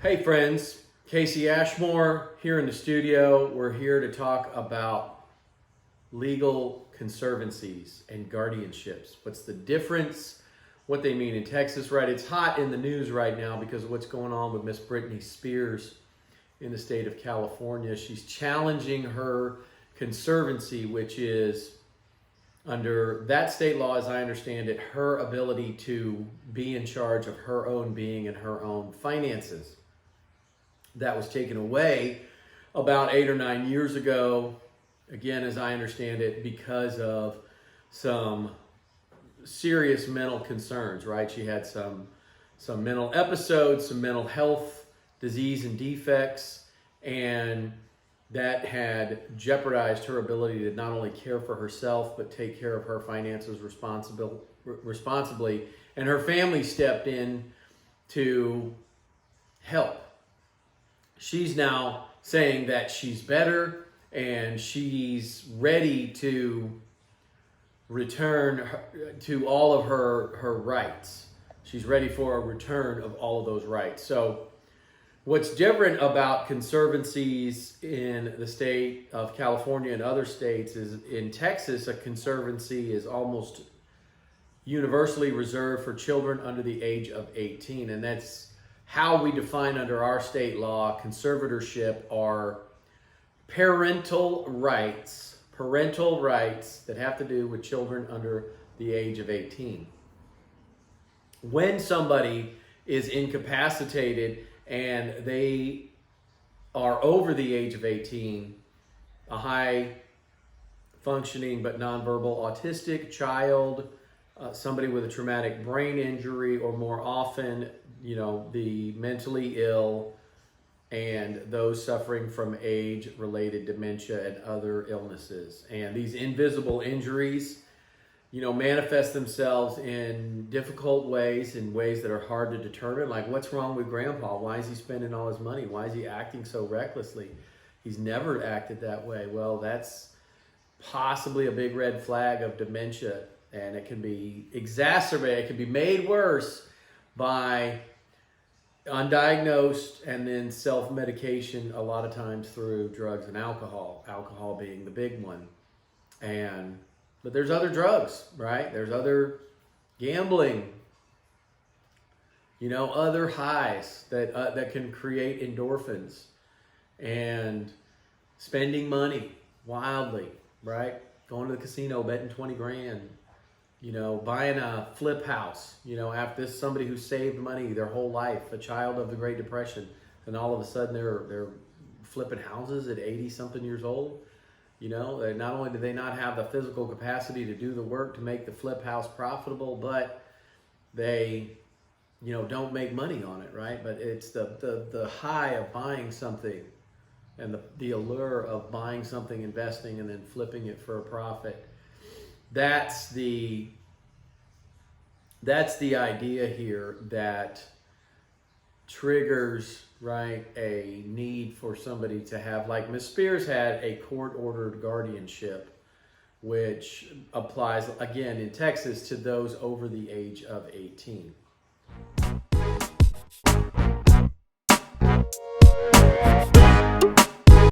Hey friends, Casey Ashmore here in the studio. We're here to talk about legal conservancies and guardianships. What's the difference? What they mean in Texas, right? It's hot in the news right now because of what's going on with Miss Britney Spears in the state of California. She's challenging her conservancy, which is, under that state law, as I understand it, her ability to be in charge of her own being and her own finances. That was taken away about 8 or 9 years ago, again, as I understand it, because of some serious mental concerns, right? She had some mental episodes, some mental health disease and defects, and that had jeopardized her ability to not only care for herself, but take care of her finances responsibly. And her family stepped in to help. She's now saying that she's better and she's ready to return to all of her rights. She's ready for a return of all of those rights. So what's different about conservancies in the state of California and other states is in Texas, a conservancy is almost universally reserved for children under the age of 18. And that's how we define under our state law. Conservatorship are parental rights that have to do with children under the age of 18. When somebody is incapacitated and they are over the age of 18, a high functioning but nonverbal autistic child, somebody with a traumatic brain injury, or more often, the mentally ill and those suffering from age-related dementia and other illnesses. And these invisible injuries, manifest themselves in difficult ways, in ways that are hard to determine. Like, what's wrong with Grandpa? Why is he spending all his money? Why is he acting so recklessly? He's never acted that way. Well, that's possibly a big red flag of dementia, and it can be exacerbated. It can be made worse by undiagnosed and then self-medication, a lot of times through drugs and alcohol being the big one. But there's other drugs, right? There's other gambling, other highs that can create endorphins, and spending money wildly, right? Going to the casino, betting 20 grand, buying a flip house, after this, somebody who saved money their whole life, a child of the Great Depression, and all of a sudden they're flipping houses at 80 something years old. Not only do they not have the physical capacity to do the work to make the flip house profitable, but they, don't make money on it, right? But it's the high of buying something, and the allure of buying something, investing, and then flipping it for a profit. That's the idea here that triggers, right, a need for somebody to have, like Miss Spears had, a court-ordered guardianship, which applies, again, in Texas to those over the age of 18.